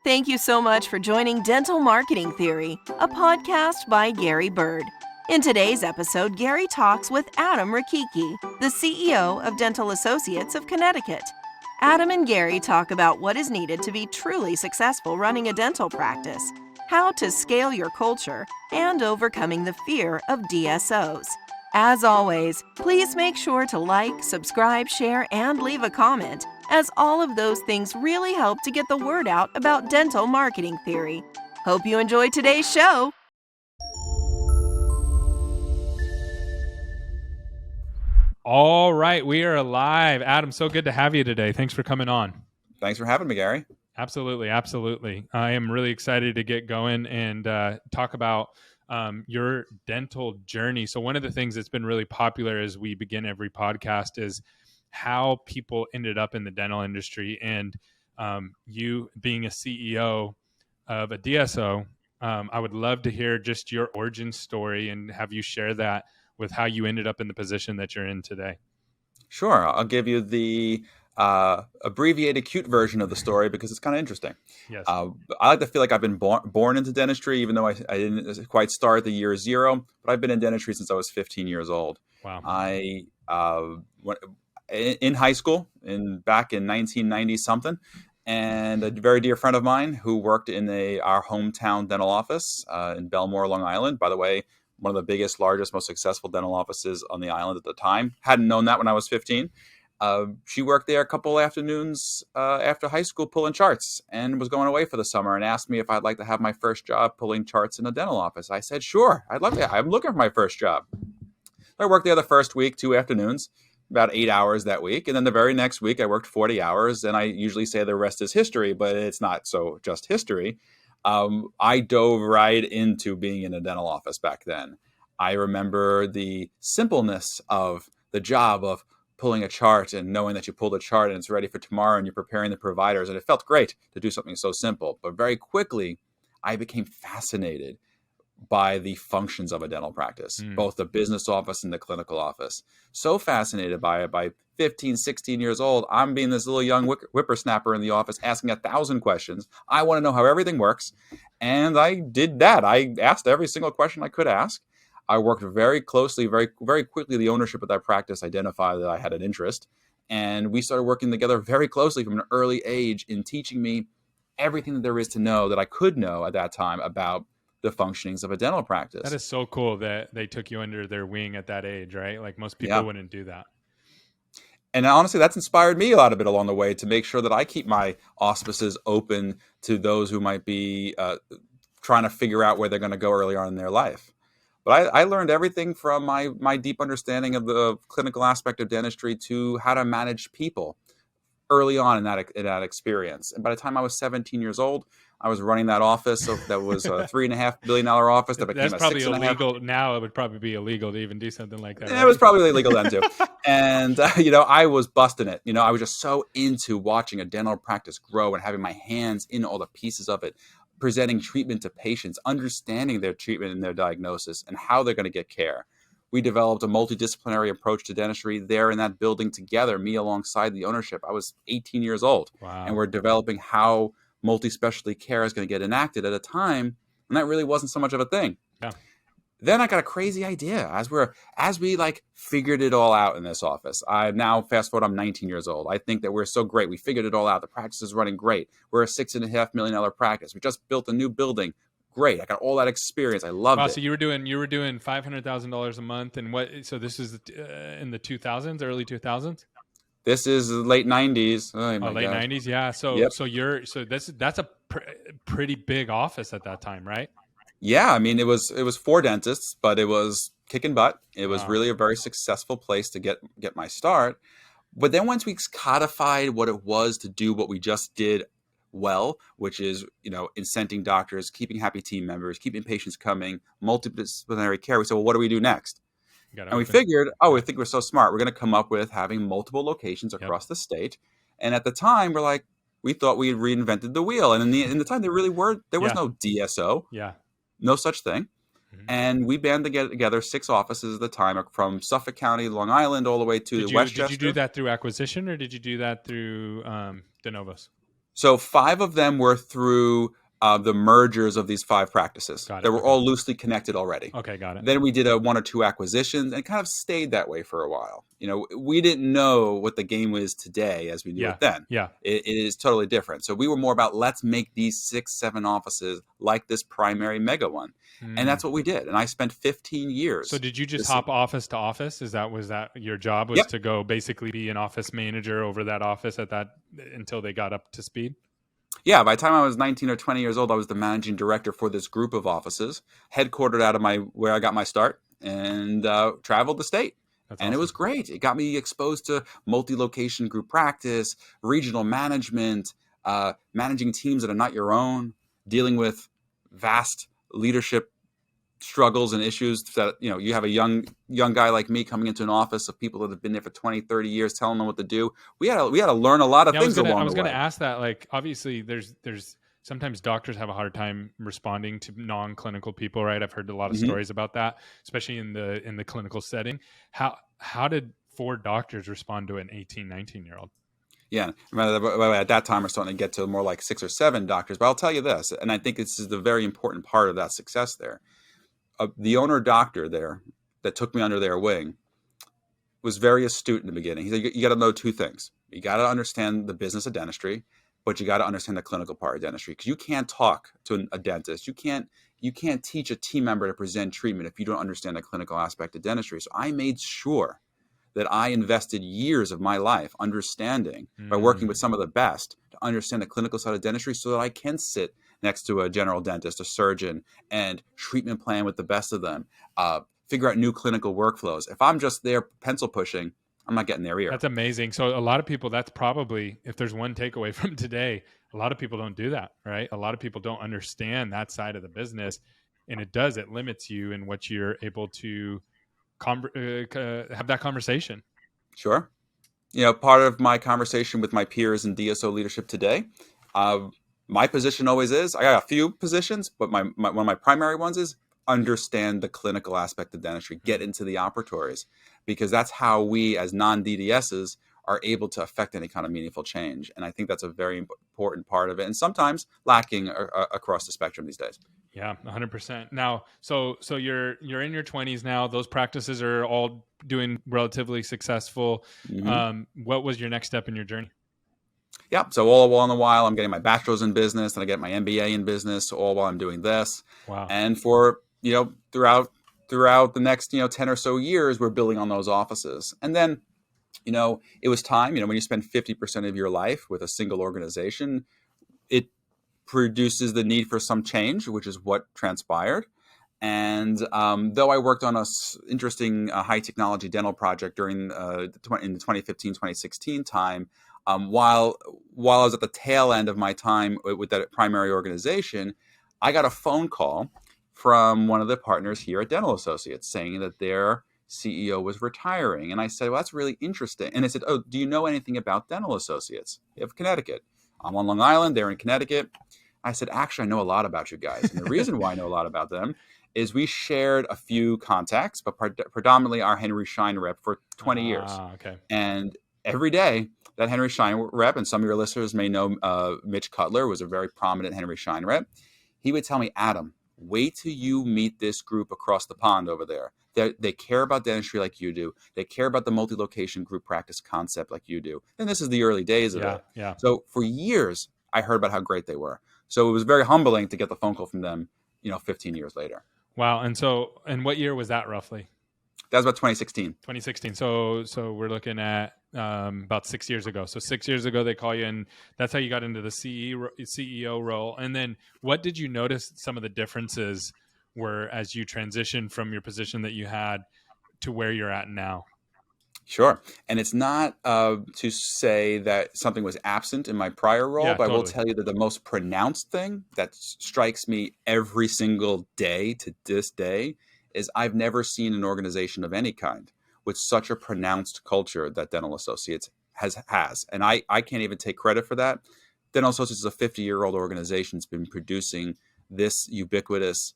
Thank you so much for joining Dental Marketing Theory, a podcast by Gary Bird. In today's episode, Gary talks with Adam Richichi, the CEO of Dental Associates of Connecticut. Adam and Gary talk about what is needed to be truly successful running a dental practice, how to scale your culture, and overcoming the fear of DSOs. As always, please make sure to like, subscribe, share, and leave a comment, as all of those things really help to get the word out about dental marketing theory. Hope you enjoyed today's show. All right, we are live. Adam, so good to have you today. Thanks for coming on. Thanks for having me, Gary. Absolutely. I am really excited to get going and talk about your dental journey. So one of the things that's been really popular as we begin every podcast is how people ended up in the dental industry. And you being a CEO of a DSO, I would love to hear just your origin story and have you share that with how you ended up in the position that you're in today. Sure. I'll give you the abbreviated, cute version of the story because it's kind of interesting. Yes. I like to feel like I've been born into dentistry, even though I didn't quite start at the year zero, but I've been in dentistry since I was 15 years old. Wow. I went in high school back in 1990 something, and a very dear friend of mine who worked in our hometown dental office in Belmore, Long Island. By the way, one of the biggest, largest, most successful dental offices on the island at the time. Hadn't known that when I was 15. She worked there a couple afternoons after high school pulling charts and was going away for the summer and asked me if I'd like to have my first job pulling charts in a dental office. I said, sure, I'd love to. I'm looking for my first job. I worked there the first week, 2 afternoons, about 8 hours that week. And then the very next week, I worked 40 hours. And I usually say the rest is history, but it's not so just history. I dove right into being in a dental office back then. I remember the simpleness of the job of pulling a chart and knowing that you pulled a chart and it's ready for tomorrow and you're preparing the providers. And it felt great to do something so simple. But very quickly, I became fascinated by the functions of a dental practice, both the business office and the clinical office. So fascinated by it. By 15, 16 years old, I'm being this little young whippersnapper in the office asking 1,000 questions. I want to know how everything works. And I did that. I asked every single question I could ask. I worked very closely, very, very quickly. The ownership of that practice identified that I had an interest. And we started working together very closely from an early age in teaching me everything that there is to know that I could know at that time about the functionings of a dental practice. That is so cool that they took you under their wing at that age, right? Like most people wouldn't do that. And honestly, that's inspired me a lot of it along the way to make sure that I keep my auspices open to those who might be trying to figure out where they're going to go early on in their life. But I learned everything from my deep understanding of the clinical aspect of dentistry to how to manage people early on in that experience. And by the time I was 17 years old, I was running that office. So that was a $3.5 billion office that became That's probably illegal. $6.5. Now it would probably be illegal to even do something like that. Right? It was probably illegal then too. And, I was busting it. I was just so into watching a dental practice grow and having my hands in all the pieces of it, presenting treatment to patients, understanding their treatment and their diagnosis and how they're going to get care. We developed a multidisciplinary approach to dentistry there in that building together, me alongside the ownership. I was 18 years old. Wow. And we're developing how multi-specialty care is going to get enacted at a time when that really wasn't so much of a thing. Yeah. Then I got a crazy idea as we figured it all out in this office. I now fast forward, I'm 19 years old. I think that we're so great. We figured it all out. The practice is running great. We're a $6.5 million practice. We just built a new building. Great. I got all that experience. I loved it. So you were doing $500,000 a month, and what? So this is in the 2000s, early 2000s. This is the late 90s. Late 90s, yeah. So yep. That's a pretty big office at that time, right? Yeah, I mean it was 4 dentists, but it was kicking butt. It was really a very successful place to get my start. But then once we codified what it was to do what we just did well, which is incenting doctors, keeping happy team members, keeping patients coming, multidisciplinary care, we said, well, what do we do next? And we figured, we think we're so smart. We're going to come up with having multiple locations across the state. And at the time, we thought we had reinvented the wheel. And in the time, there was no DSO. Yeah. No such thing. Mm-hmm. And we banded together 6 offices at the time from Suffolk County, Long Island, all the way to Westchester. Did you do that through acquisition or did you do that through de novos? So 5 of them were through the mergers of these 5 practices. Got They it. were Okay. all loosely connected already. Okay, got it. Then we did 1 or 2 acquisitions, and it kind of stayed that way for a while. We didn't know what the game was today as we knew Yeah. it then. Yeah. It is totally different. So we were more about, let's make these 6, 7 offices like this primary mega one. And that's what we did. And I spent 15 years. So did you just hop office to office? Was that your job, was Yep. to go basically be an office manager over that office until they got up to speed? Yeah, by the time I was 19 or 20 years old, I was the managing director for this group of offices, headquartered out of where I got my start, and traveled the state. That's And awesome. it was great. It got me exposed to multi-location group practice, regional management, managing teams that are not your own, dealing with vast leadership struggles and issues that you have a young guy like me coming into an office of people that have been there for 20, 30 years, telling them what to do. We had to learn a lot of things along the way. I was going to ask that, like, obviously there's sometimes doctors have a hard time responding to non-clinical people, right? I've heard a lot of stories about that, especially in the clinical setting. How did 4 doctors respond to an 18, 19-year-old? Yeah. At that time, we're starting to get to more like 6 or 7 doctors. But I'll tell you this, and I think this is the very important part of that success there. The owner doctor there that took me under their wing was very astute in the beginning. He said, you got to know 2 things. You got to understand the business of dentistry, but you got to understand the clinical part of dentistry, because you can't talk to a dentist. You can't teach a team member to present treatment if you don't understand the clinical aspect of dentistry. So I made sure that I invested years of my life understanding, by working with some of the best, to understand the clinical side of dentistry, so that I can sit next to a general dentist, a surgeon, and treatment plan with the best of them, figure out new clinical workflows. If I'm just there pencil pushing, I'm not getting their ear. That's amazing. So a lot of people, that's probably, if there's one takeaway from today, a lot of people don't do that, right? A lot of people don't understand that side of the business, and it limits you in what you're able to have that conversation. Sure. Part of my conversation with my peers in DSO leadership today, my position always is, I got a few positions, but one of my primary ones is understand the clinical aspect of dentistry, get into the operatories, because that's how we as non-DDSs are able to affect any kind of meaningful change. And I think that's a very important part of it, and sometimes lacking across the spectrum these days. Yeah, 100%. Now, so you're in your 20s now. Those practices are all doing relatively successful. What was your next step in your journey? Yeah, so all along the while, I'm getting my bachelor's in business, and I get my MBA in business, all while I'm doing this. Wow. And for throughout the next 10 or so years, we're building on those offices. And then it was time. When you spend 50% of your life with a single organization, it produces the need for some change, which is what transpired. And though I worked on an interesting high technology dental project in the 2015, 2016 time, while I was at the tail end of my time with that primary organization, I got a phone call from one of the partners here at Dental Associates saying that their CEO was retiring. And I said, well, that's really interesting. And I said, oh, do you know anything about Dental Associates of Connecticut? I'm on Long Island. They're in Connecticut. I said, actually, I know a lot about you guys. And the reason why I know a lot about them is we shared a few contacts, but predominantly our Henry Schein rep for 20 years. Okay. And every day, that Henry Schein rep, and some of your listeners may know Mitch Cutler was a very prominent Henry Schein rep. He would tell me, Adam, wait till you meet this group across the pond over there. They care about dentistry like you do. They care about the multi-location group practice concept like you do. And this is the early days of it. Yeah. So for years, I heard about how great they were. So it was very humbling to get the phone call from them, 15 years later. Wow. And what year was that roughly? That was about 2016. 2016. So we're looking at about 6 years ago. So 6 years ago, they call you, and that's how you got into the CEO role. And then what did you notice some of the differences were as you transitioned from your position that you had to where you're at now? Sure. And it's not to say that something was absent in my prior role, but totally. I will tell you that the most pronounced thing that strikes me every single day to this day is I've never seen an organization of any kind with such a pronounced culture that Dental Associates has. And I can't even take credit for that. Dental Associates is a 50-year-old organization that's been producing this ubiquitous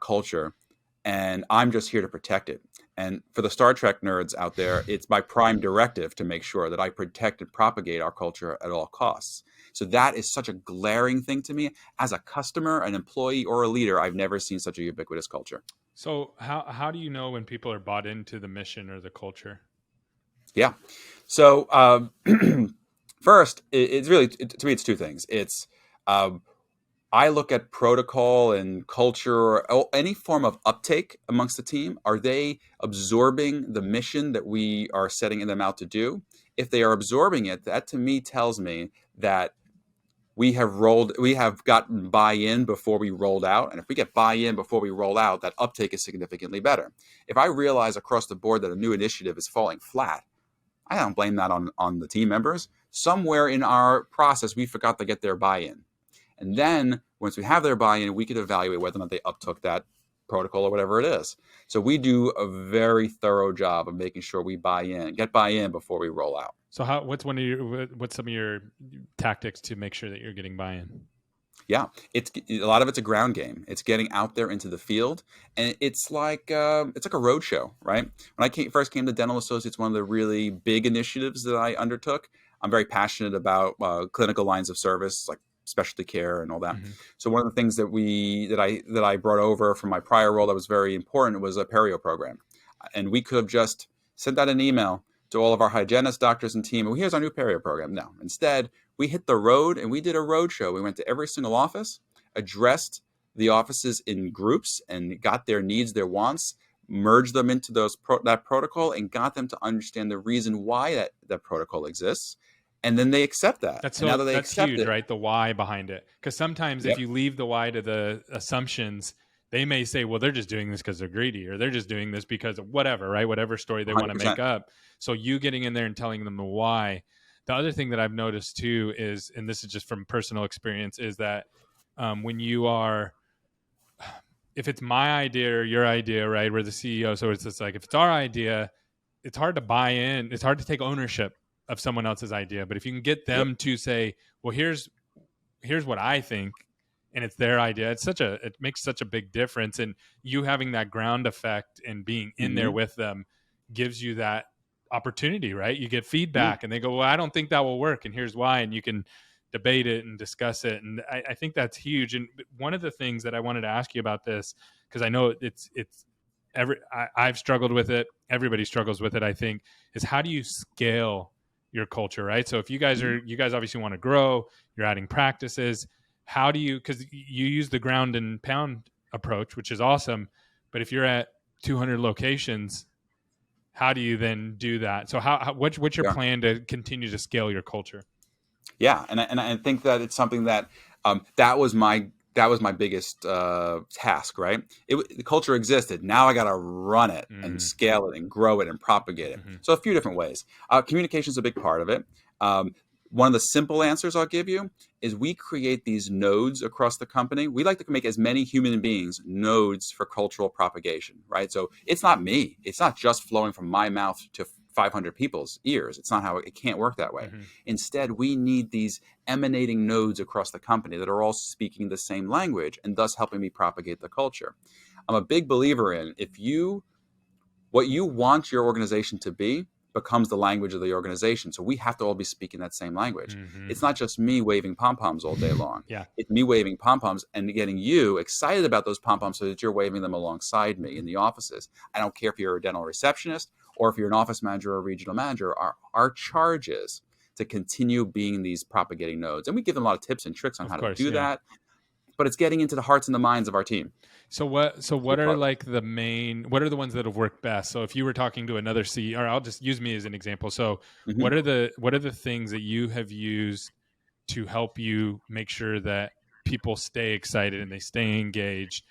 culture, and I'm just here to protect it. And for the Star Trek nerds out there, it's my prime directive to make sure that I protect and propagate our culture at all costs. So that is such a glaring thing to me. As a customer, an employee, or a leader, I've never seen such a ubiquitous culture. So how do you know when people are bought into the mission or the culture? Yeah. So first, it's really, to me, it's two things. It's I look at protocol and culture, or any form of uptake amongst the team. Are they absorbing the mission that we are setting them out to do? If they are absorbing it, that to me tells me that we have gotten buy-in before we rolled out. And if we get buy-in before we roll out, that uptake is significantly better. If I realize across the board that a new initiative is falling flat, I don't blame that on the team members. Somewhere in our process, we forgot to get their buy-in. And then once we have their buy-in, we can evaluate whether or not they uptook that protocol or whatever it is. So we do a very thorough job of making sure we get buy-in before we roll out. So what's some of your tactics to make sure that you're getting buy-in? Yeah, a lot of it's a ground game. It's getting out there into the field, and it's like a road show, right? When I first came to Dental Associates, one of the really big initiatives that I undertook. I'm very passionate about clinical lines of service, like specialty care and all that. Mm-hmm. So one of the things that I brought over from my prior role that was very important was a Perio Program, and we could have just sent out an email to all of our hygienists, doctors, and team. Here's our new Perio Program. No, instead, we hit the road and we did a road show. We went to every single office, addressed the offices in groups, and got their needs, their wants, merged them into that protocol, and got them to understand the reason why that protocol exists. And then they accept that. That's huge, right? The why behind it. Because sometimes if you leave the why to the assumptions, they may say, well, they're just doing this because they're greedy, or they're just doing this because of whatever, right? Whatever story they 100%. Want to make up. So you getting in there and telling them the why. The other thing that I've noticed too is, and this is just from personal experience, is that when you are, if it's my idea or your idea, right? We're the CEO. So it's just like, if it's our idea, it's hard to buy in. It's hard to take ownership of someone else's idea. But if you can get them to say, well, here's what I think, and it's their idea, it makes such a big difference. And you having that ground effect and being in there with them gives you that opportunity, right? You get feedback and they go, well, I don't think that will work, and here's why. And you can debate it and discuss it. And I think that's huge. And one of the things that I wanted to ask you about this, because I know I've struggled with it. Everybody struggles with it, I think, is how do you scale your culture, right? So if you guys obviously want to grow, you're adding practices. How do you, because you use the ground and pound approach, which is awesome. But if you're at 200 locations, how do you then do that? So what's your plan to continue to scale your culture? Yeah. And I think that it's something that, that was my biggest task, right? The culture existed. Now I got to run it and scale it and grow it and propagate it. So a few different ways. Communication is a big part of it. One of the simple answers I'll give you is we create these nodes across the company. We like to make as many human beings nodes for cultural propagation, right? So it's not me. It's not just flowing from my mouth to 500 people's ears. It's not how it can't work that way. Instead, we need these emanating nodes across the company that are all speaking the same language and thus helping me propagate the culture. I'm a big believer in what you want your organization to be becomes the language of the organization. So we have to all be speaking that same language. It's not just me waving pom-poms all day long. It's me waving pom-poms and getting you excited about those pom-poms so that you're waving them alongside me in the offices. I don't care if you're a dental receptionist or if you're an office manager or a regional manager. Our charge is to continue being these propagating nodes. And we give them a lot of tips and tricks on how to do that. But it's getting into the hearts and the minds of our team. So what are like what are the ones that have worked best? So if you were talking to another CEO, or I'll just use me as an example. So what are the things that you have used to help you make sure that people stay excited and they stay engaged?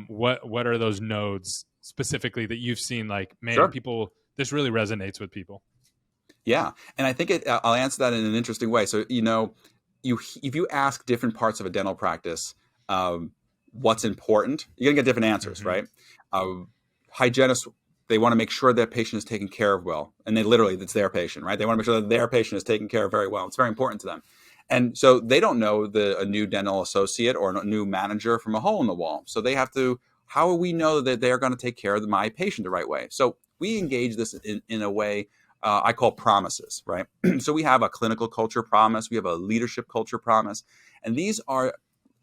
What are those nodes specifically that you've seen, like, man, people, this really resonates with people? Yeah. And I think I'll answer that in an interesting way. So, if you ask different parts of a dental practice, what's important, you're going to get different answers, right? Hygienists, they want to make sure their patient is taken care of well. And it's their patient, right? They want to make sure that their patient is taken care of very well. It's very important to them. And so they don't know a new dental associate or a new manager from a hole in the wall. So they have to, how will we know that they're going to take care of my patient the right way? So we engage this in a way I call promises, right? So we have a clinical culture promise, we have a leadership culture promise, and these are,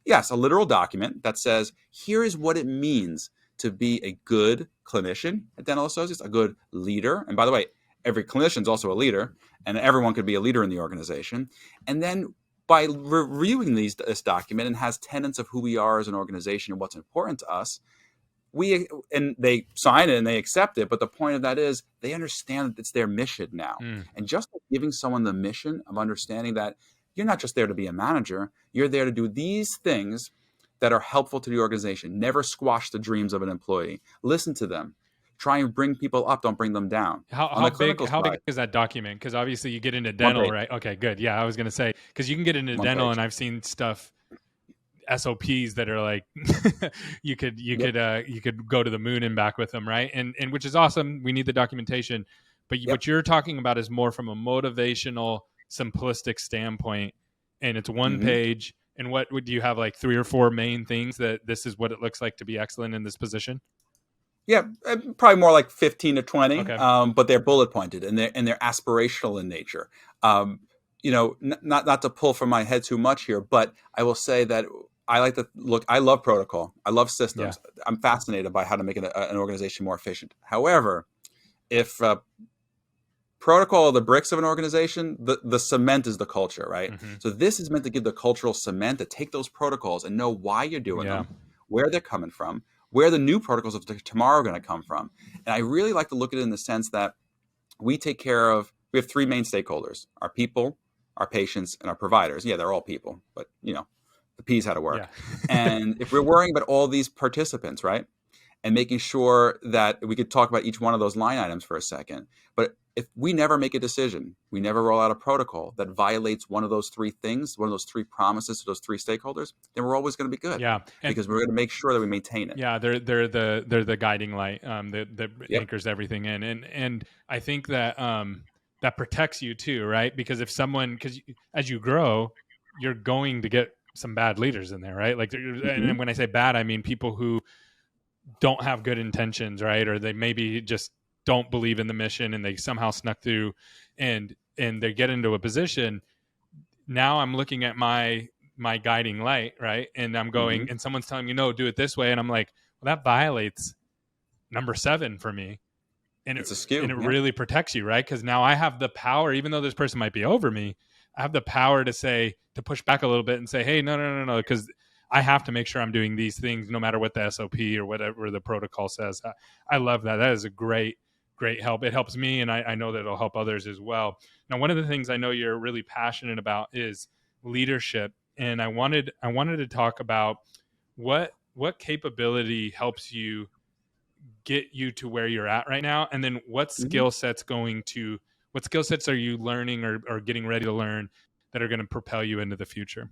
yes, a literal document that says, here is what it means to be a good clinician at Dental Associates, a good leader. And by the way, every clinician is also a leader, and everyone could be a leader in the organization. And then by reviewing this document, and has tenets of who we are as an organization and what's important to us, and they sign it and they accept it. But the point of that is they understand that it's their mission now. And just giving someone the mission of understanding that you're not just there to be a manager, you're there to do these things that are helpful to the organization. Never squash the dreams of an employee. Listen to them. Try and bring people up. Don't bring them down. How big is that document? Because obviously you get into dental, right? Okay, good. Yeah, I was going to say, because you can get into dental, and I've seen stuff, SOPs that are like you could go to the moon and back with them, right? And which is awesome. We need the documentation, but what you're talking about is more from a motivational, simplistic standpoint, and it's one page. And what would you have, like 3 or 4 main things that this is what it looks like to be excellent in this position? Yeah, probably more like 15 to 20, okay. But they're bullet pointed and they're aspirational in nature. Not to pull from my head too much here, but I will say that I like to look. I love protocol. I love systems. Yeah. I'm fascinated by how to make an organization more efficient. However, if protocol are the bricks of an organization, the cement is the culture, right? So this is meant to give the cultural cement, to take those protocols and know why you're doing them, where they're coming from, where the new protocols of tomorrow are going to come from. And I really like to look at it in the sense that we have 3 main stakeholders: our people, our patients, and our providers. Yeah, they're all people, but the P's how to work. Yeah. And if we're worrying about all these participants, right, and making sure that we could talk about each one of those line items for a second, but if we never make a decision, we never roll out a protocol that violates one of those 3 things, one of those 3 promises to those 3 stakeholders, then we're always going to be good. Yeah, because we're going to make sure that we maintain it. Yeah, they're the guiding light that anchors everything in, and I think that that protects you too, right? Because because as you grow, you're going to get some bad leaders in there, right? Like, and when I say bad, I mean people who don't have good intentions, right? Or they maybe just don't believe in the mission and they somehow snuck through and they get into a position. Now I'm looking at my guiding light, right? And I'm going, and someone's telling me, no, do it this way. And I'm like, well, that violates number 7 for me. And it's askew. And it really protects you, right? Because now I have the power, even though this person might be over me, I have the power to push back a little bit and say, hey, no, because I have to make sure I'm doing these things no matter what the SOP or whatever the protocol says. I love that. That is a great help. It helps me, and I know that it'll help others as well. Now, one of the things I know you're really passionate about is leadership, and I wanted to talk about what capability helps you get you to where you're at right now, and then what skill sets are you learning or getting ready to learn that are going to propel you into the future?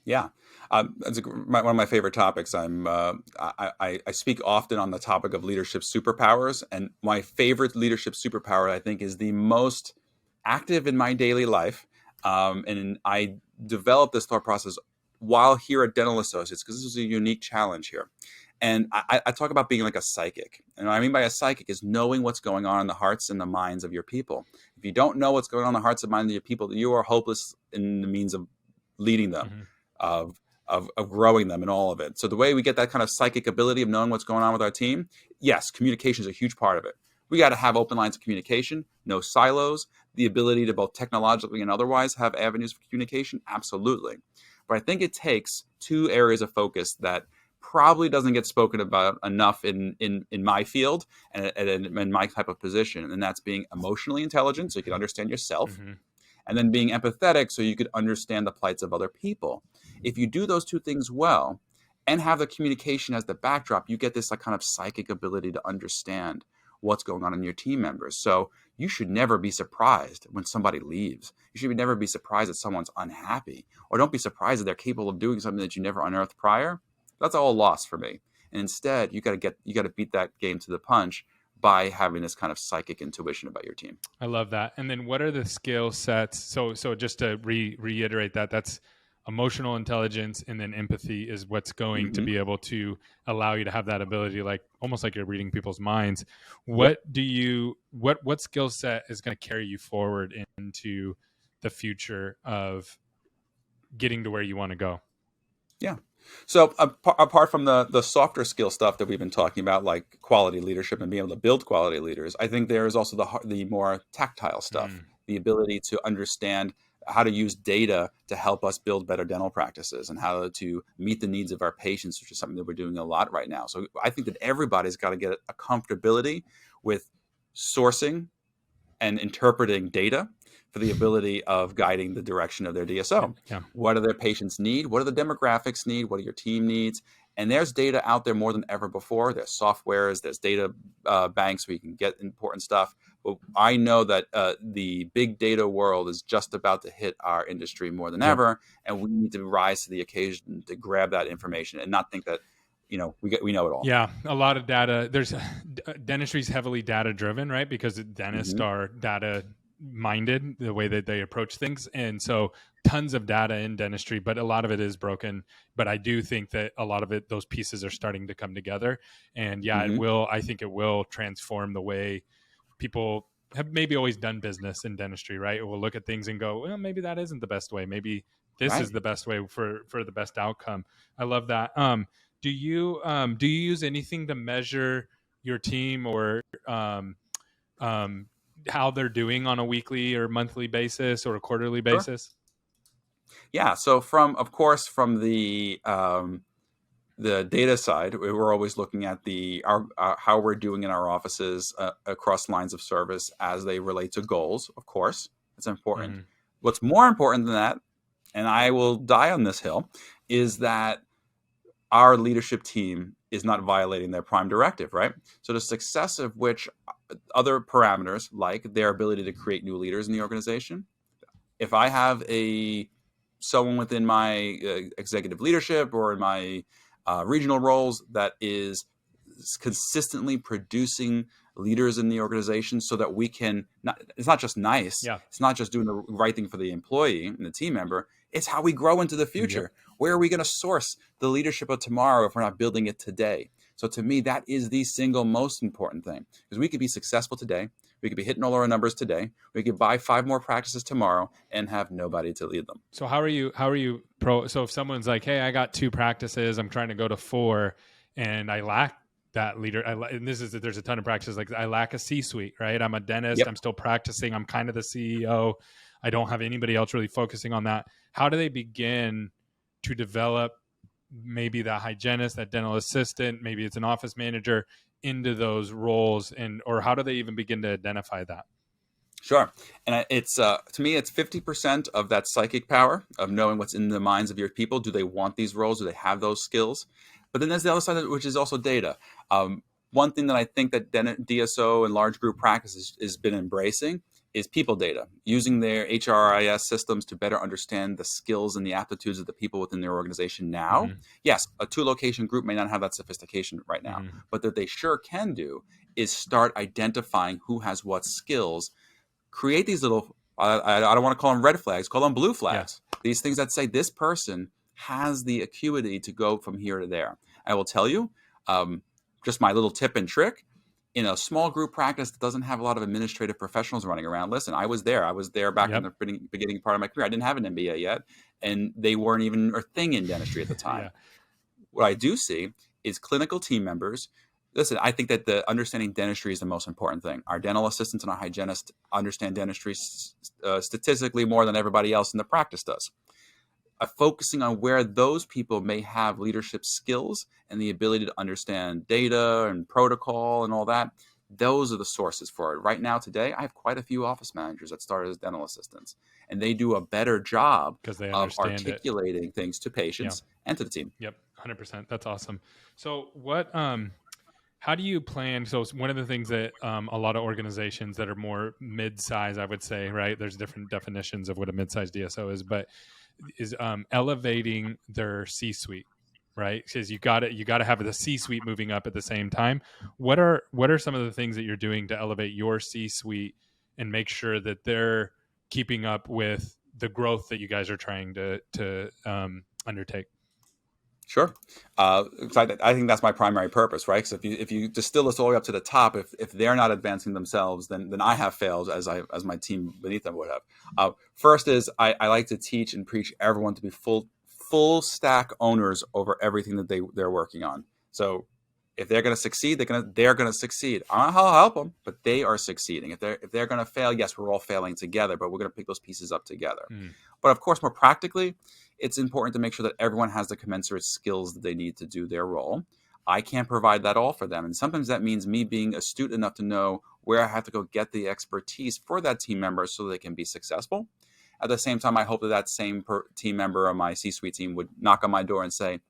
Yeah, that's one of my favorite topics. I speak often on the topic of leadership superpowers, and my favorite leadership superpower, I think, is the most active in my daily life. And I developed this thought process while here at Dental Associates, because this is a unique challenge here. And I talk about being like a psychic. And what I mean by a psychic is knowing what's going on in the hearts and the minds of your people. If you don't know what's going on in the hearts and minds of your people, you are hopeless in the means of leading them, of growing them and all of it. So the way we get that kind of psychic ability of knowing what's going on with our team, yes, communication is a huge part of it. We got to have open lines of communication, no silos, the ability to both technologically and otherwise have avenues for communication, absolutely. But I think it takes 2 areas of focus that probably doesn't get spoken about enough in my field and in my type of position. And that's being emotionally intelligent, so you can understand yourself, and then being empathetic, so you could understand the plights of other people. If you do those 2 things well and have the communication as the backdrop, you get this kind of psychic ability to understand what's going on in your team members. So you should never be surprised when somebody leaves. You should never be surprised that someone's unhappy, or don't be surprised that they're capable of doing something that you never unearthed prior. That's all lost for me. And instead, you got to beat that game to the punch by having this kind of psychic intuition about your team. I love that. And then what are the skill sets? So just to reiterate that's emotional intelligence, and then empathy is what's going to Hmm. be able to allow you to have that ability, like almost like you're reading people's minds. Yep. What skill set is going to carry you forward into the future of getting to where you want to go? Yeah. So apart from the softer skill stuff that we've been talking about, like quality leadership and being able to build quality leaders, I think there is also the more tactile stuff, Mm, the ability to understand how to use data to help us build better dental practices and how to meet the needs of our patients, which is something that we're doing a lot right now. So I think that everybody's got to get a comfortability with sourcing and interpreting data for the ability of guiding the direction of their DSO. yeah. What do their patients need? What do the demographics need? What do your team needs? And there's data out there more than ever before. There's softwares, there's data banks where you can get important stuff. But I know that the big data world is just about to hit our industry more than Yep. ever, and we need to rise to the occasion to grab that information and not think that we know it all. Yeah, a lot of data. There's dentistry is heavily data driven, right? Because dentists Hmm. are data minded, the way that they approach things, and so tons of data in dentistry, but a lot of it is broken. But I do think that a lot of it, those pieces are starting to come together, and yeah, it Hmm. will. I think it will transform the way people have maybe always done business in dentistry, right? We'll look at things and go, well, maybe that isn't the best way. Maybe this is Right. the best way for the best outcome. I love that. Do you use anything to measure your team or um, how they're doing on a weekly or monthly basis or a quarterly Sure. basis? Yeah. So of course, from the data side, we're always looking at our how we're doing in our offices across lines of service as they relate to goals. Of course, it's important. Mm-hmm. What's more important than that, and I will die on this hill, is that our leadership team is not violating their prime directive, right? So the success of which other parameters, like their ability to create new leaders in the organization, if I have someone within my executive leadership or in my regional roles that is consistently producing leaders in the organization so that we can it's not just nice, Yeah. it's not just doing the right thing for the employee and the team member, it's how we grow into the Yep. future. Where are we going to source the leadership of tomorrow if we're not building it today? So to me, that is the single most important thing, because we could be successful today, we could be hitting all our numbers today, we could buy 5 more practices tomorrow and have nobody to lead them. So how are you pro? So if someone's like, hey, I got 2 practices, I'm trying to go to 4, and I lack that leader. And there's a ton of practices like I lack a C-suite, right? I'm a dentist. Yep. I'm still practicing. I'm kind of the CEO. I don't have anybody else really focusing on that. How do they begin to develop maybe that hygienist, that dental assistant, maybe it's an office manager into those roles, or how do they even begin to identify that? Sure. And it's to me, it's 50% of that psychic power of knowing what's in the minds of your people. Do they want these roles? Do they have those skills? But then there's the other side of it, which is also data. One thing that I think that DSO and large group practice has been embracing is people data, using their HRIS systems to better understand the skills and the aptitudes of the people within their organization now. Mm-hmm. Yes, a 2-location group may not have that sophistication right now, Mm-hmm. but that they sure can do is start identifying who has what skills, create these little, I don't want to call them red flags, call them blue flags. Yeah. These things that say this person has the acuity to go from here to there. I will tell you, just my little tip and trick, in a small group practice that doesn't have a lot of administrative professionals running around. Listen, I was there back in the beginning part of my career. I didn't have an MBA yet, and they weren't even a thing in dentistry at the time. Yeah. What I do see is clinical team members. Listen, I think that the understanding dentistry is the most important thing. Our dental assistants and our hygienists understand dentistry statistically more than everybody else in the practice does. Focusing on where those people may have leadership skills and the ability to understand data and protocol and all that, those are the sources for it. Right now, today, I have quite a few office managers that started as dental assistants, and they do a better job of articulating things to patients and to the team. Yep, 100%. That's awesome. So how do you plan? So one of the things that a lot of organizations that are more mid-size, I would say, right? There's different definitions of what a mid-size DSO is, but is elevating their C-suite, right? Because you got to have the C-suite moving up at the same time. What are some of the things that you're doing to elevate your C-suite and make sure that they're keeping up with the growth that you guys are trying to undertake? Sure. 'Cause I think that's my primary purpose, right? So if you distill this all the way up to the top, if they're not advancing themselves, then I have failed as my team beneath them would have. First is I like to teach and preach everyone to be full stack owners over everything that they're working on. So if they're going to succeed, they're going to succeed. I'll help them, but they are succeeding. If they're going to fail, yes, we're all failing together, but we're going to pick those pieces up together. But of course, more practically, it's important to make sure that everyone has the commensurate skills that they need to do their role. I can't provide that all for them. And sometimes that means me being astute enough to know where I have to go get the expertise for that team member so they can be successful. At the same time, I hope that same team member on my C-suite team would knock on my door and say,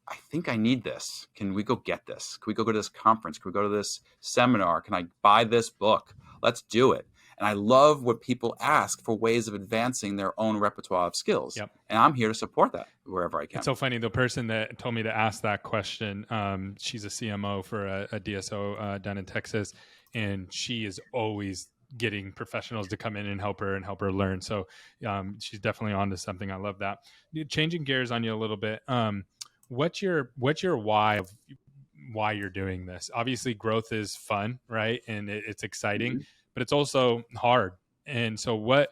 I think I need this. Can we go get this? Can we go to this conference? Can we go to this seminar? Can I buy this book? Let's do it. And I love what people ask for ways of advancing their own repertoire of skills. Yep. And I'm here to support that wherever I can. It's so funny. The person that told me to ask that question, she's a CMO for a DSO down in Texas, and she is always getting professionals to come in and help her learn. So she's definitely onto something. I love that. Changing gears on you a little bit. What's your why of why you're doing this? Obviously, growth is fun, right? And it's exciting, but it's also hard. And so what,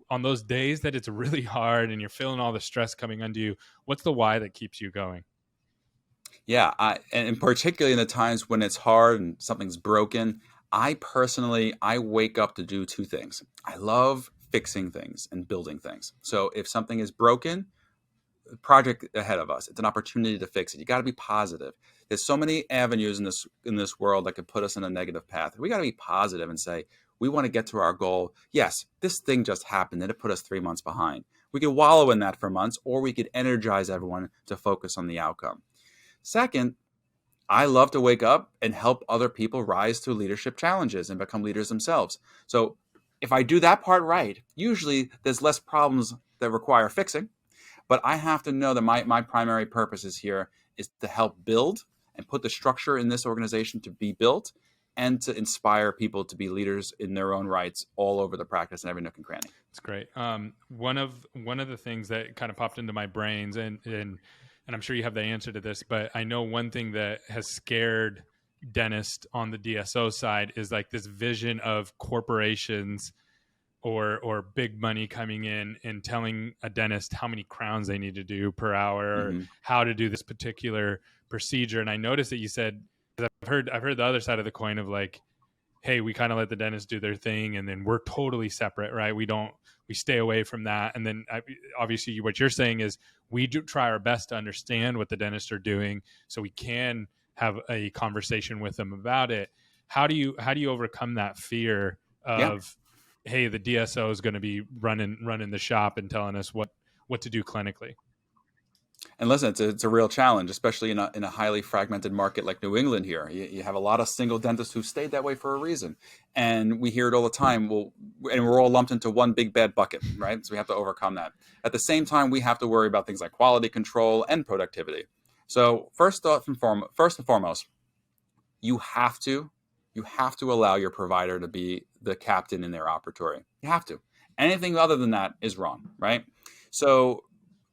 on those days that it's really hard and you're feeling all the stress coming onto you, what's the why that keeps you going? Yeah. And particularly in the times when it's hard and something's broken, I wake up to do two things. I love fixing things and building things. So if something is broken, project ahead of us, it's an opportunity to fix it. You got to be positive. There's so many avenues in this world that could put us in a negative path. We got to be positive and say, we want to get to our goal. Yes, this thing just happened and it put us 3 months behind. We could wallow in that for months, or we could energize everyone to focus on the outcome. Second, I love to wake up and help other people rise to leadership challenges and become leaders themselves. So if I do that part right, usually there's less problems that require fixing. But I have to know that my primary purpose is to help build and put the structure in this organization to be built and to inspire people to be leaders in their own rights all over the practice and every nook and cranny. That's great. One of the things that kind of popped into my brains, and I'm sure you have the answer to this, but I know one thing that has scared dentists on the DSO side is like this vision of corporations or big money coming in and telling a dentist how many crowns they need to do per hour or how to do this particular procedure. And I noticed that you said, I've heard the other side of the coin of like, hey, we kind of let the dentist do their thing and then we're totally separate, right? We stay away from that. And then obviously what you're saying is we do try our best to understand what the dentists are doing so we can have a conversation with them about it. How do you overcome that fear of, hey, the DSO is going to be running the shop and telling us what to do clinically? And listen, it's a real challenge, especially in a highly fragmented market like New England here. You have a lot of single dentists who stayed that way for a reason. And we hear it all the time. And we're all lumped into one big bad bucket, right? So we have to overcome that. At the same time, we have to worry about things like quality control and productivity. So first and foremost, you have to allow your provider to be the captain in their operatory. You have to. Anything other than that is wrong, right? So,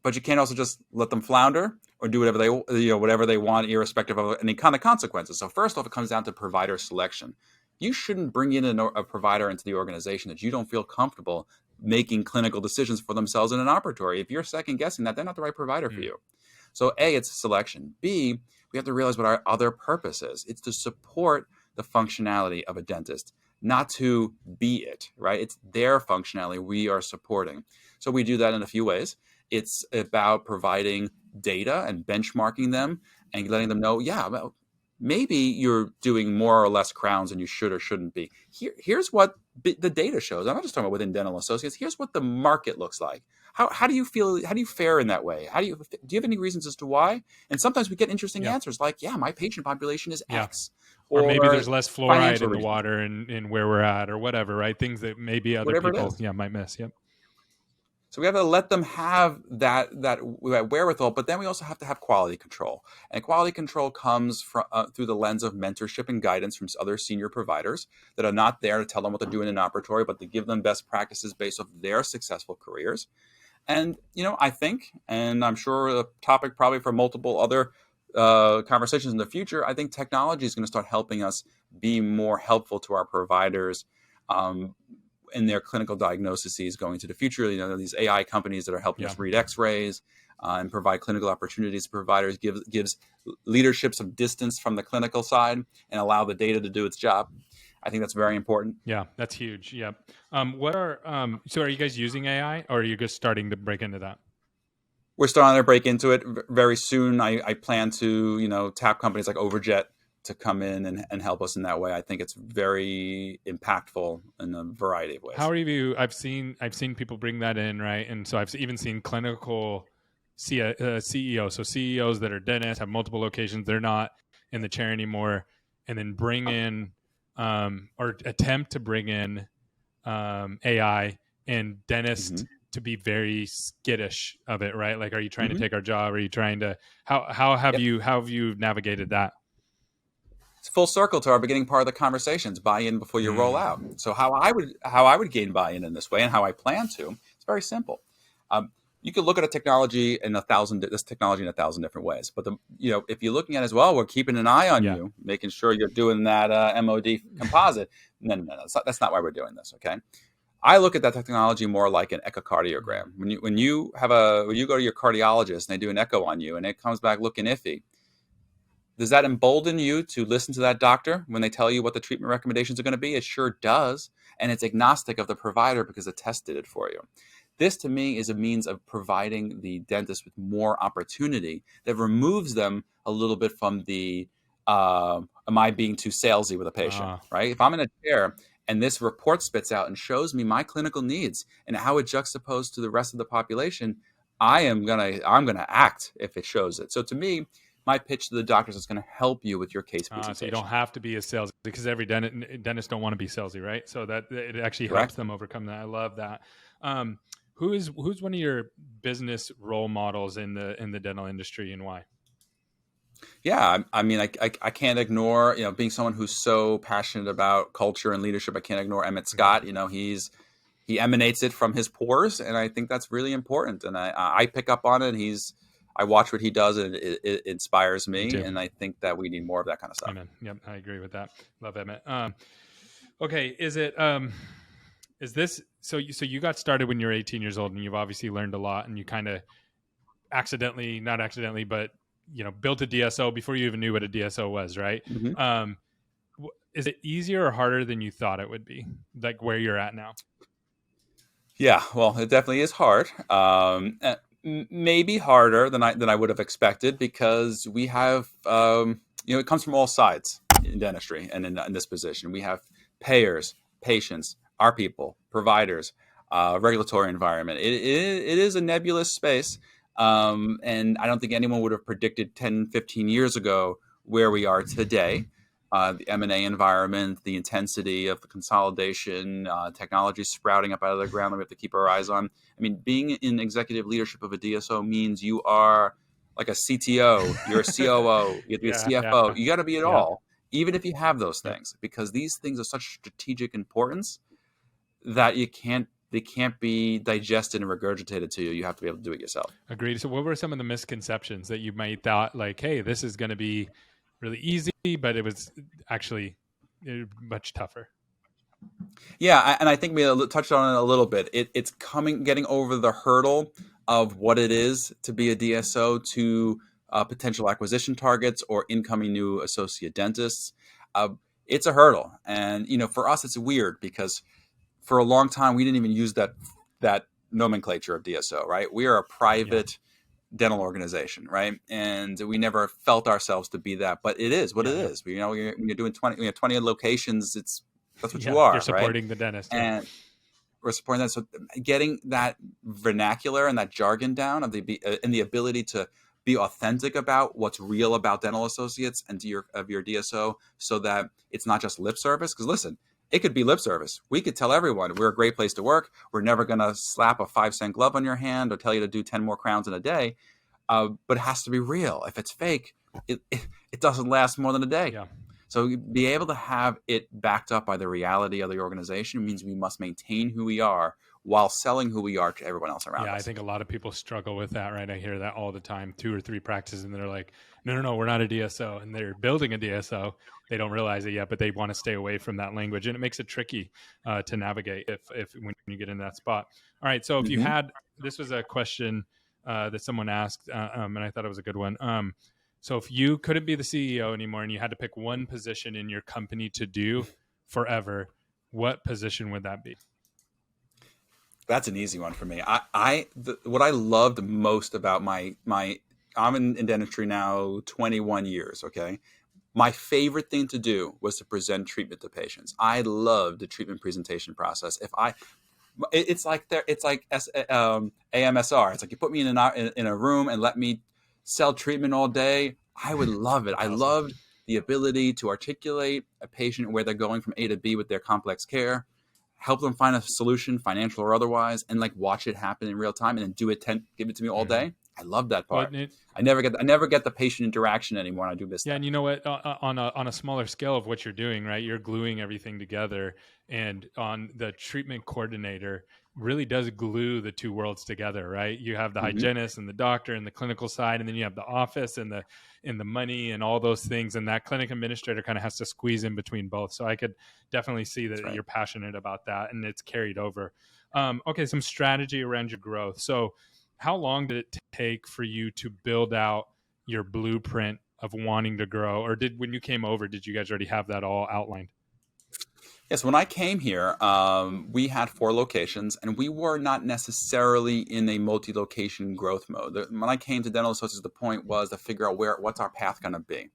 but you can't also just let them flounder or do whatever they want, irrespective of any kind of consequences. So first off, it comes down to provider selection. You shouldn't bring in a provider into the organization that you don't feel comfortable making clinical decisions for themselves in an operatory. If you're second guessing that, they're not the right provider for you. So A, it's selection. B, we have to realize what our other purpose is. It's to support the functionality of a dentist, not to be it, right? It's their functionality we are supporting. So we do that in a few ways. It's about providing data and benchmarking them and letting them know, well, maybe you're doing more or less crowns than you should or shouldn't be. Here's what the data shows. I'm not just talking about within Dental Associates. Here's what the market looks like. How do you feel? How do you fare in that way? Do you have any reasons as to why? And sometimes we get interesting answers like, my patient population is X. Or maybe there's less fluoride in the water and where we're at or whatever, right? Things that maybe other people might miss. Yep. So we have to let them have that wherewithal, but then we also have to have quality control. And quality control comes from through the lens of mentorship and guidance from other senior providers that are not there to tell them what to do in an operatory, but to give them best practices based off their successful careers. And I think, and I'm sure a topic probably for multiple other conversations in the future, I think technology is going to start helping us be more helpful to our providers. In their clinical diagnoses going to the future. These AI companies that are helping us read x-rays and provide clinical opportunities to providers gives leadership some distance from the clinical side and allow the data to do its job. I think that's very important. Yeah, that's huge. Yeah. So are you guys using AI, or are you just starting to break into that? We're starting to break into it very soon. I plan to, tap companies like Overjet to come in and help us in that way. I think it's very impactful in a variety of ways. How are you? I've seen people bring that in, right? And so I've even seen clinical CEOs, so CEOs that are dentists, have multiple locations. They're not in the chair anymore, and then bring in or attempt to bring in AI and dentists to be very skittish of it, right? Like, are you trying to take our job? Are you trying to? How have you navigated that? It's full circle to our beginning part of the conversations: buy in before you roll out. So how I would gain buy-in in this way, and how I plan to, it's very simple. You could look at this technology in 1,000 different ways. But if you're looking at it as well, we're keeping an eye on you, making sure you're doing that MOD composite. No, that's not why we're doing this. Okay. I look at that technology more like an echocardiogram. When you go to your cardiologist and they do an echo on you and it comes back looking iffy, does that embolden you to listen to that doctor when they tell you what the treatment recommendations are going to be? It sure does. And it's agnostic of the provider because it tested it for you. This, to me, is a means of providing the dentist with more opportunity that removes them a little bit from the, am I being too salesy with a patient, right? If I'm in a chair and this report spits out and shows me my clinical needs and how it juxtaposed to the rest of the population, I'm gonna act if it shows it. So to me, my pitch to the doctors is going to help you with your case presentation. So you don't have to be a salesy, because every dentist don't want to be salesy, right? So that it actually helps them overcome that. I love that. Who's one of your business role models in the dental industry, and why? Yeah, I mean, I can't ignore, being someone who's so passionate about culture and leadership. I can't ignore Emmett Scott. He emanates it from his pores, and I think that's really important. And I pick up on it. And I watch what he does, and it inspires me. And I think that we need more of that kind of stuff. Amen. Yep, I agree with that. Love Emmett. Okay, is this so you got started when you were 18 years old, and you've obviously learned a lot, and you kind of not accidentally, but built a DSO before you even knew what a DSO was, right? Is it easier or harder than you thought it would be, like where you're at now? Yeah, well, it definitely is hard. Maybe harder than I would have expected, because we have, it comes from all sides in dentistry and in this position. We have payers, patients, our people, providers, regulatory environment. It is a nebulous space. And I don't think anyone would have predicted 10, 15 years ago where we are today. The M&A environment, the intensity of the consolidation, technology sprouting up out of the ground that we have to keep our eyes on. I mean, being in executive leadership of a DSO means you are like a CTO, you're a COO, you have to be a CFO. Yeah. You got to be it all, even if you have those things, because these things are such strategic importance that they can't be digested and regurgitated to you. You have to be able to do it yourself. Agreed. So what were some of the misconceptions that you might thought, like, hey, this is going to be really easy, but it was actually much tougher? Yeah, and I think we touched on it a little bit. It's getting over the hurdle of what it is to be a DSO to potential acquisition targets or incoming new associate dentists. It's a hurdle. And, for us, it's weird because for a long time, we didn't even use that nomenclature of DSO, right? We are a private dental organization, right? And we never felt ourselves to be that, but it is what it is. When you're doing 20 locations, that's what you are. You're supporting right? The dentist. And we're supporting that. So getting that vernacular and that jargon down and the ability to be authentic about what's real about Dental Associates and of your DSO, so that it's not just lip service. Because listen, It could be lip service. We could tell everyone we're a great place to work. We're never going to slap a 5-cent glove on your hand or tell you to do 10 more crowns in a day. But it has to be real. If it's fake, it doesn't last more than a day. Yeah. So be able to have it backed up by the reality of the organization means we must maintain who we are while selling who we are to everyone else around us. Yeah, I think a lot of people struggle with that, right? I hear that all the time, 2 or 3 practices, and they're like, no, we're not a DSO. And they're building a DSO. They don't realize it yet, but they want to stay away from that language. And it makes it tricky to navigate if when you get in that spot. All right, so if you had, this was a question that someone asked, and I thought it was a good one. So if you couldn't be the CEO anymore and you had to pick one position in your company to do forever, what position would that be? That's an easy one for me. What I loved most about I'm in dentistry now 21 years. Okay. My favorite thing to do was to present treatment to patients. I loved the treatment presentation process. It's like AMSR. It's like you put me in a room and let me sell treatment all day. I would love it. I loved the ability to articulate a patient where they're going from A to B with their complex care, help them find a solution, financial or otherwise, and like watch it happen in real time, and then give it to me all day. I love that part. I never get the patient interaction anymore. And I do miss that. And you know what? On a smaller scale of what you're doing, right? You're gluing everything together, and on the treatment coordinator really does glue the two worlds together, right? You have the hygienist and the doctor and the clinical side, and then you have the office and the money and all those things. And that clinic administrator kind of has to squeeze in between both. So I could definitely see that you're passionate about that, and it's carried over. Okay, some strategy around your growth. So how long did it take for you to build out your blueprint of wanting to grow? Or when you came over, did you guys already have that all outlined? Yes, when I came here, we had 4 locations, and we were not necessarily in a multi-location growth mode. When I came to Dental Associates, the point was to figure out what's our path going to be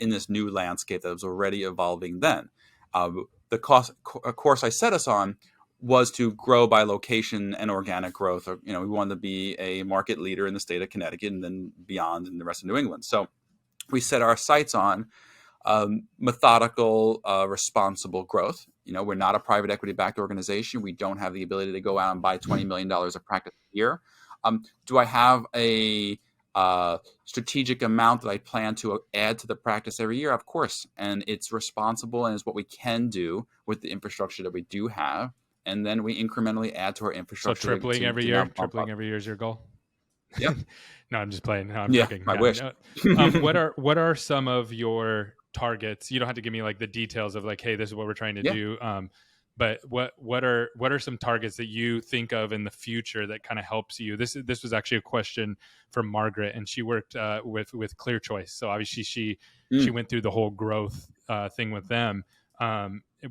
in this new landscape that was already evolving then. The course I set us on was to grow by location and organic growth. We wanted to be a market leader in the state of Connecticut and then beyond in the rest of New England. So we set our sights on methodical, responsible growth. We're not a private equity backed organization. We don't have the ability to go out and buy $20 million of practice a year. Do I have a strategic amount that I plan to add to the practice every year? Of course. And it's responsible, and it's what we can do with the infrastructure that we do have. And then we incrementally add to our infrastructure. So tripling every year is your goal? Yep. No, I'm just playing. No, I'm joking. I wish. What are some of your targets? You don't have to give me like the details of like, hey, this is what we're trying to do. But what are some targets that you think of in the future that kind of helps you? This was actually a question from Margaret, and she worked with Clear Choice. So obviously she went through the whole growth thing with them.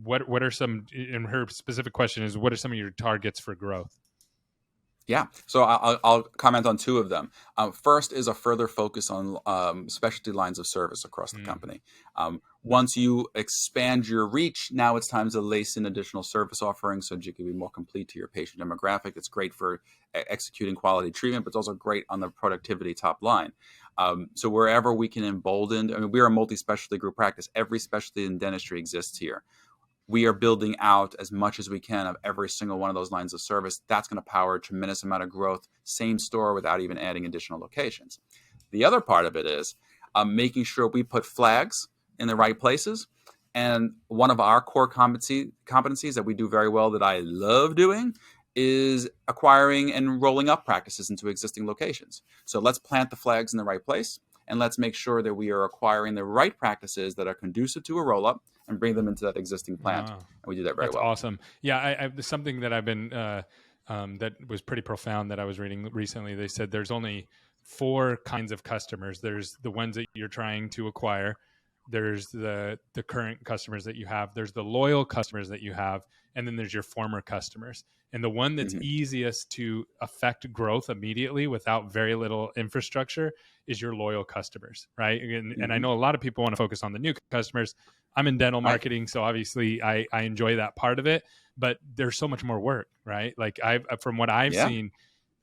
What are some, and her specific question is, what are some of your targets for growth? Yeah, so I'll comment on 2 of them. First is a further focus on specialty lines of service across the company. Once you expand your reach, now it's time to lace in additional service offerings so that you can be more complete to your patient demographic. It's great for executing quality treatment, but it's also great on the productivity top line. So wherever we can embolden, we are a multi-specialty group practice. Every specialty in dentistry exists here. We are building out as much as we can of every single one of those lines of service. That's going to power a tremendous amount of growth, same store, without even adding additional locations. The other part of it is making sure we put flags in the right places. And one of our core competencies that we do very well, that I love doing, is acquiring and rolling up practices into existing locations. So let's plant the flags in the right place, and let's make sure that we are acquiring the right practices that are conducive to a roll-up and bring them into that existing plant. And we do that very well. That's awesome. Yeah, something that I've been that was pretty profound that I was reading recently. They said there's only 4 kinds of customers. There's the ones that you're trying to acquire. There's the current customers that you have. There's the loyal customers that you have. And then there's your former customers. And the one that's easiest to affect growth immediately without very little infrastructure is your loyal customers, right? And I know a lot of people want to focus on the new customers. I'm in dental marketing, so obviously I enjoy that part of it, but there's so much more work, right? Like from what I've seen,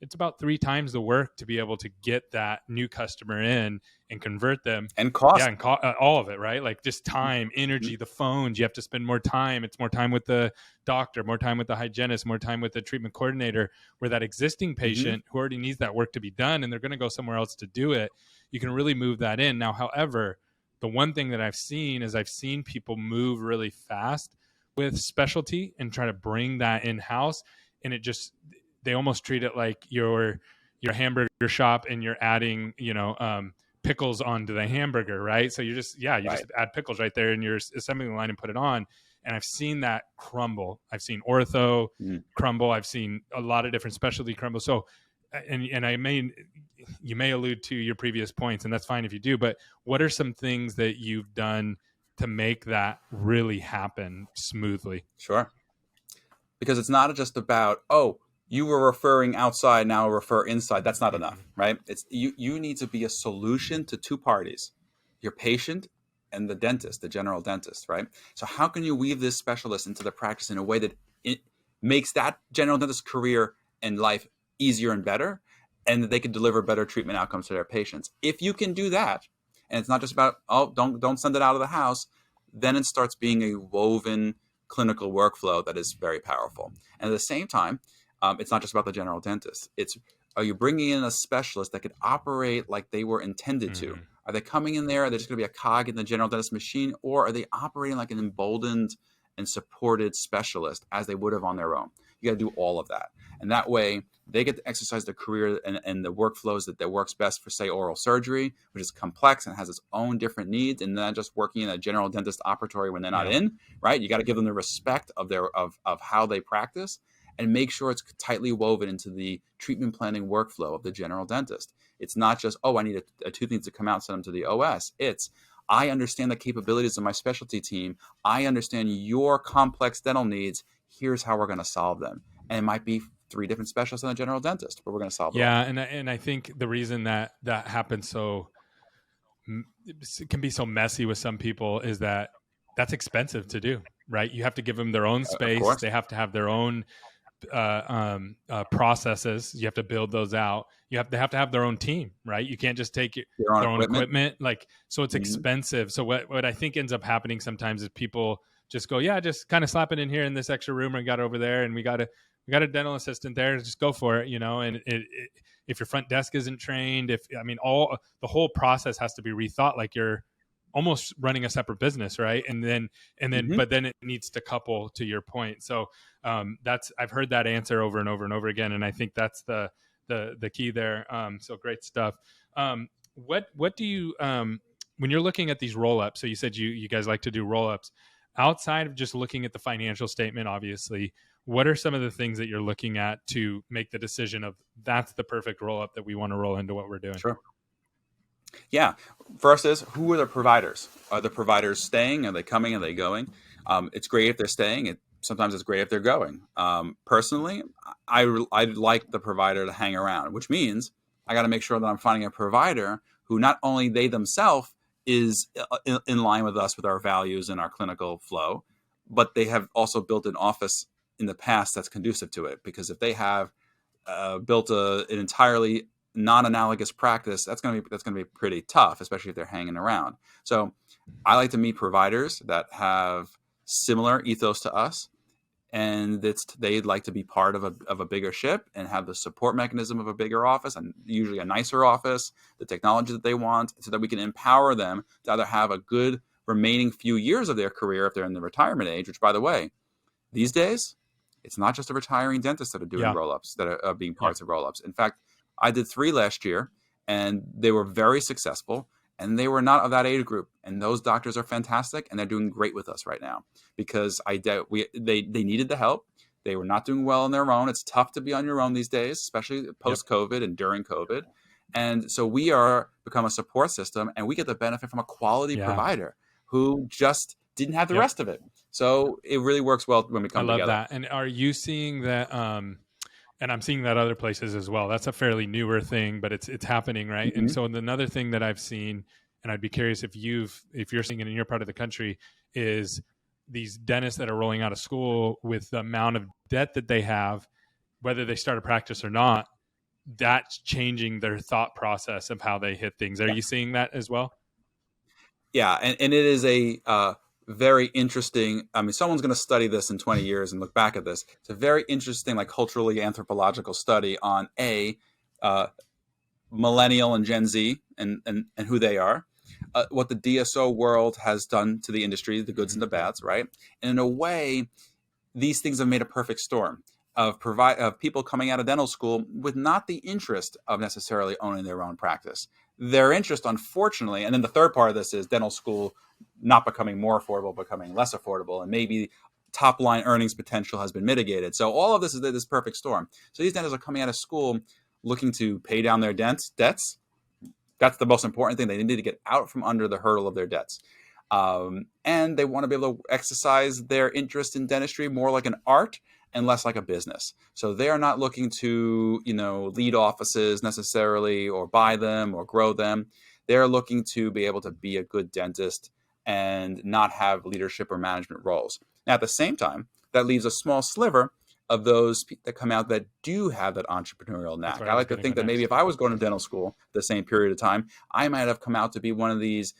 it's about 3 times the work to be able to get that new customer in and convert them. And cost. Yeah, and all of it, right? Like just time, energy, the phones. You have to spend more time. It's more time with the doctor, more time with the hygienist, more time with the treatment coordinator. Where that existing patient who already needs that work to be done and they're going to go somewhere else to do it, you can really move that in. Now, however, the one thing that I've seen is I've seen people move really fast with specialty and try to bring that in-house, and they almost treat it like your hamburger shop and you're adding pickles onto the hamburger, right? So you just add pickles right there in your assembly line and put it on. And I've seen that crumble. I've seen ortho crumble. I've seen a lot of different specialty crumble. So and you may allude to your previous points, and that's fine if you do, but what are some things that you've done to make that really happen smoothly? Sure. Because it's not just about, you were referring outside, now refer inside. That's not enough, right? It's you need to be a solution to two parties, your patient and the dentist, the general dentist, right? So how can you weave this specialist into the practice in a way that it makes that general dentist career and life easier and better, and that they can deliver better treatment outcomes to their patients? If you can do that, and it's not just about, don't send it out of the house, then it starts being a woven clinical workflow that is very powerful. And at the same time, it's not just about the general dentist. It's, are you bringing in a specialist that could operate like they were intended to? Are they coming in there? Are they just going to be a cog in the general dentist machine? Or are they operating like an emboldened and supported specialist as they would have on their own? You got to do all of that. And that way they get to exercise their career and the workflows that works best for, say, oral surgery, which is complex and has its own different needs, and not just working in a general dentist operatory when they're not in, right? You got to give them the respect of how they practice, and make sure it's tightly woven into the treatment planning workflow of the general dentist. It's not just, I need a tooth needs to come out, send them to the OS. It's, I understand the capabilities of my specialty team. I understand your complex dental needs. Here's how we're going to solve them. And it might be 3 different specialists and a general dentist, but we're going to solve it. Yeah, and I think the reason that happens it can be so messy with some people is that that's expensive to do, right? You have to give them their own space. They have to have their own processes. You have to build those out. They have to have their own team, right? You can't just take their own equipment. Like, so it's expensive. So what I think ends up happening sometimes is people just go, just kind of slap it in here in this extra room, or got it over there, and we got a dental assistant there, just go for it, and if your front desk isn't trained, the whole process has to be rethought, like you're almost running a separate business, right? And then but then it needs to couple to your point. So I've heard that answer over and over and over again, and I think that's the key there. So great stuff. What do you when you're looking at these roll-ups? So you said you guys like to do roll-ups. Outside of just looking at the financial statement, obviously, what are some of the things that you're looking at to make the decision of that's the perfect roll-up that we want to roll into what we're doing? Sure. Yeah. First is, who are the providers? Are the providers staying? Are they coming? Are they going? It's great if they're staying. Sometimes it's great if they're going. Personally, I'd like the provider to hang around, which means I got to make sure that I'm finding a provider who not only they themselves is in line with us, with our values and our clinical flow, but they have also built an office in the past that's conducive to it. Because if they have built an entirely non-analogous practice, that's going to be pretty tough, especially if they're hanging around. So I like to meet providers that have similar ethos to us, and they'd like to be part of a bigger ship and have the support mechanism of a bigger office, and usually a nicer office, the technology that they want, so that we can empower them to either have a good remaining few years of their career if they're in the retirement age, which, by the way, these days, it's not just the retiring dentists that are doing roll-ups, that are being parts of roll-ups. In fact, I did 3 last year, and they were very successful, and they were not of that age group. And those doctors are fantastic, and they're doing great with us right now, because they needed the help. They were not doing well on their own. It's tough to be on your own these days, especially post-COVID and during COVID. And so we become a support system, and we get the benefit from a quality provider who just didn't have the rest of it. So it really works well when we come together. I love that. And are you seeing that? And I'm seeing that other places as well. That's a fairly newer thing, but it's happening, right? Mm-hmm. And so another thing that I've seen, and I'd be curious if you're seeing it in your part of the country, is these dentists that are rolling out of school with the amount of debt that they have, whether they start a practice or not, that's changing their thought process of how they hit things. Are Yeah. you seeing that as well? Yeah, and it is a very interesting. I mean, someone's going to study this in 20 years and look back at this. It's a very interesting, like culturally anthropological study on uh, millennial and Gen Z and who they are, what the DSO world has done to the industry, the goods and the bads, right? And in a way, these things have made a perfect storm of people coming out of dental school with not the interest of necessarily owning their own practice. Their interest, unfortunately, and then the third part of this is dental school not becoming more affordable, becoming less affordable, and maybe top line earnings potential has been mitigated. So all of this is this perfect storm. So these dentists are coming out of school looking to pay down their debts. That's the most important thing. They need to get out from under the hurdle of their debts. And they want to be able to exercise their interest in dentistry more like an art and less like a business. So they are not looking to, lead offices necessarily or buy them or grow them. They're looking to be able to be a good dentist and not have leadership or management roles. Now, at the same time, that leaves a small sliver of those that come out that do have that entrepreneurial knack. I like to think that maybe if I was going to dental school the same period of time, I might have come out to be one of these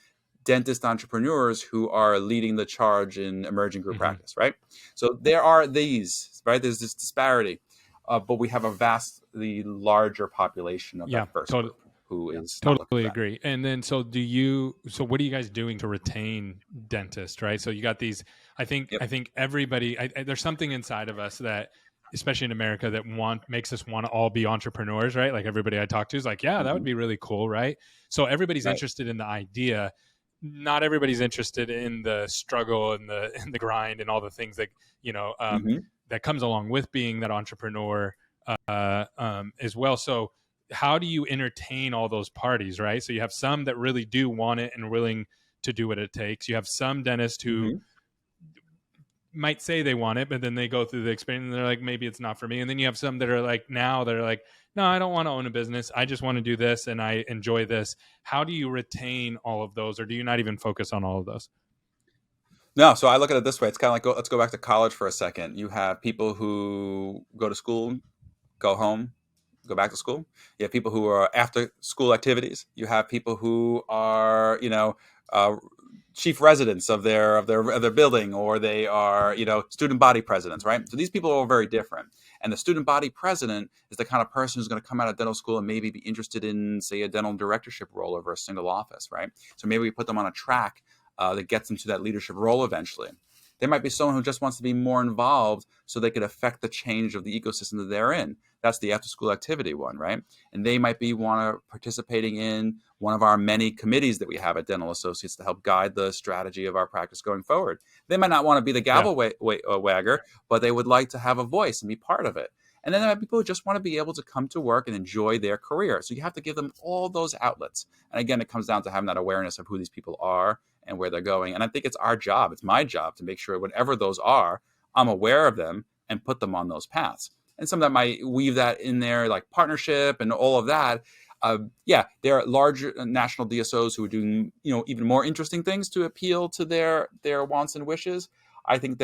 dentist entrepreneurs who are leading the charge in emerging group practice, right? So there are these, right? There's this disparity, but we have a vastly larger population of that first group who is totally agree. And then, so what are you guys doing to retain dentists, right? So you got these, I think everybody, there's something inside of us that, especially in America, that makes us want to all be entrepreneurs, right? Like everybody I talk to is like, that would be really cool, right? So everybody's interested in the idea. Not everybody's interested in the struggle and the grind and all the things that that comes along with being that entrepreneur as well. So how do you entertain all those parties, right? So you have some that really do want it and willing to do what it takes. You have some dentists who might say they want it, but then they go through the experience and they're like, maybe it's not for me. And then you have some that are like, no, I don't want to own a business. I just want to do this and I enjoy this. How do you retain all of those, or do you not even focus on all of those? No, so I look at it this way. It's kind of like, let's go back to college for a second. You have people who go to school, go home, go back to school. You have people who are after school activities. You have people who are, chief residents of their building, or they are, student body presidents, right? So these people are all very different. And the student body president is the kind of person who's going to come out of dental school and maybe be interested in, say, a dental directorship role over a single office, right? So maybe we put them on a track that gets them to that leadership role eventually. There might be someone who just wants to be more involved so they could affect the change of the ecosystem that they're in. That's the after-school activity one, right? And they might be participating in one of our many committees that we have at Dental Associates to help guide the strategy of our practice going forward. They might not want to be the gavel wagger, but they would like to have a voice and be part of it. And then there are people who just want to be able to come to work and enjoy their career. So you have to give them all those outlets. And again, it comes down to having that awareness of who these people are and where they're going. And I think it's our job, it's my job to make sure whatever those are, I'm aware of them and put them on those paths. And some that might weave that in there, like partnership and all of that. There are larger national DSOs who are doing, even more interesting things to appeal to their wants and wishes. I think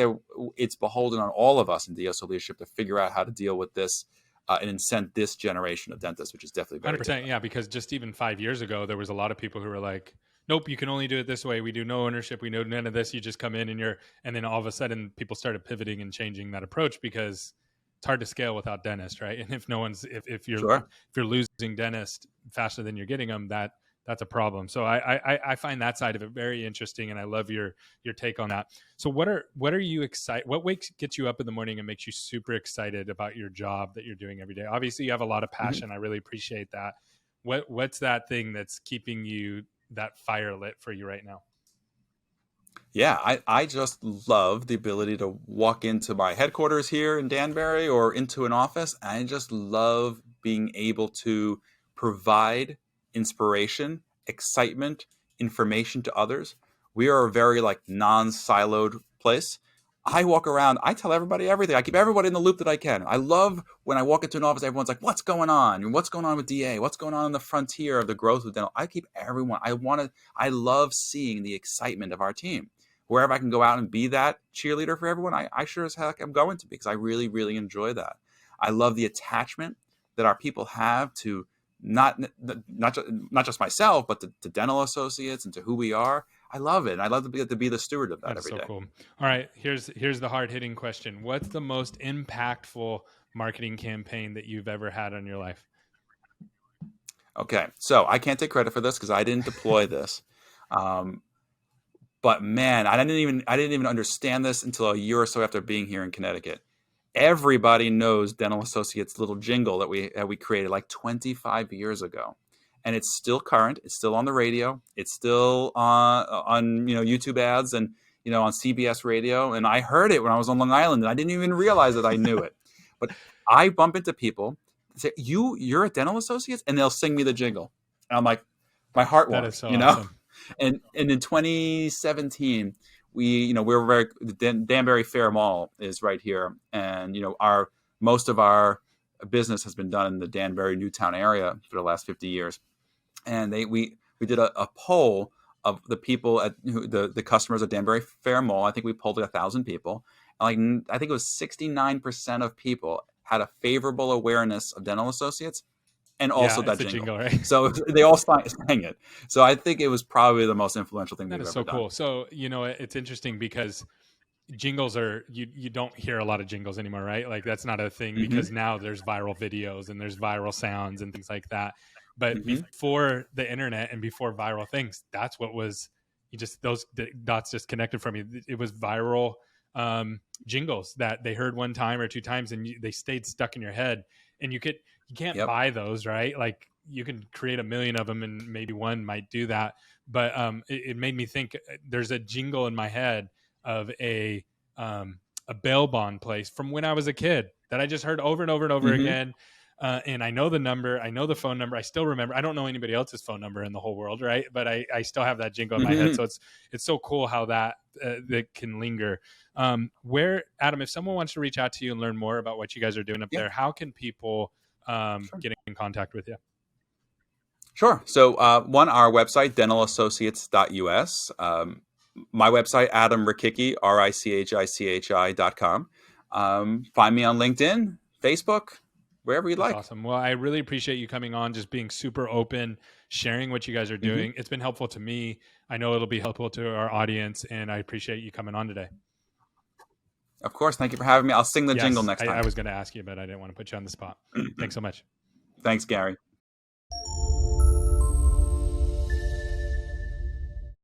it's beholden on all of us in DSO leadership to figure out how to deal with this and incent this generation of dentists, which is definitely very 100%. Different. Yeah, because just even 5 years ago, there was a lot of people who were like, nope, you can only do it this way. We do no ownership. We know none of this. You just come in and then all of a sudden people started pivoting and changing that approach because it's hard to scale without dentists, right? And if you're losing dentists faster than you're getting them, that's a problem. So I find that side of it very interesting, and I love your take on that. So what are you excited? What gets you up in the morning and makes you super excited about your job that you're doing every day? Obviously, you have a lot of passion. I really appreciate that. What's that thing that's keeping you that fire lit for you right now? Yeah, I just love the ability to walk into my headquarters here in Danbury or into an office. I just love being able to provide inspiration, excitement, information to others. We are a very non-siloed place. I walk around, I tell everybody everything. I keep everybody in the loop that I can. I love when I walk into an office, everyone's like, what's going on? And what's going on with DA? What's going on in the frontier of the growth of dental? I keep everyone. I love seeing the excitement of our team. Wherever I can go out and be that cheerleader for everyone, I sure as heck am going to be, because I really, really enjoy that. I love the attachment that our people have to not just myself, but to dental associates and to who we are. I love it. I love to be the steward of that That's every so day. cool. All right, here's the hard hitting question. What's the most impactful marketing campaign that you've ever had in your life? Okay, so I can't take credit for this because I didn't deploy this. But man, I didn't even understand this until a year or so after being here in Connecticut. Everybody knows Dental Associates' little jingle that we created like 25 years ago, and it's still current. It's still on the radio. It's still on YouTube ads and on CBS radio. And I heard it when I was on Long Island, and I didn't even realize that I knew it. But I bump into people say, "You're at Dental Associates," and they'll sing me the jingle, and I'm like, my heart warms. That is so awesome. And in 2017, we're very, the Danbury Fair Mall is right here, and most of our business has been done in the Danbury Newtown area for the last 50 years. And we did a poll of the people at the customers at Danbury Fair Mall. I think we polled 1,000 people, and I think it was 69% of people had a favorable awareness of Dental Associates. And also that jingle, right? So they all sang it. So I think it was probably the most influential thing we've ever done. That is so cool. So it's interesting because jingles are you don't hear a lot of jingles anymore, right? Like that's not a thing because now there's viral videos and there's viral sounds and things like that. But before the internet and before viral things, that's what was those dots just connected for me. It was viral jingles that they heard one time or two times and they stayed stuck in your head. And you can't buy those, right? Like you can create 1 million of them and maybe one might do that. But it made me think there's a jingle in my head of a bail bond place from when I was a kid that I just heard over and over and over again. And I know the number, I know the phone number. I still remember. I don't know anybody else's phone number in the whole world, right? But I still have that jingle in my head. So it's so cool how that can linger. Where, Adam, if someone wants to reach out to you and learn more about what you guys are doing up there, how can people get in contact with you? Sure. So our website, dentalassociates.us. My website, Adam Richichi, RICHICHI.com. Find me on LinkedIn, Facebook, wherever you'd like. Awesome. Well, I really appreciate you coming on, just being super open, sharing what you guys are doing. It's been helpful to me. I know it'll be helpful to our audience, and I appreciate you coming on today. Of course. Thank you for having me. I'll sing the jingle next time. I was going to ask you, but I didn't want to put you on the spot. Thanks so much. Thanks, Gary.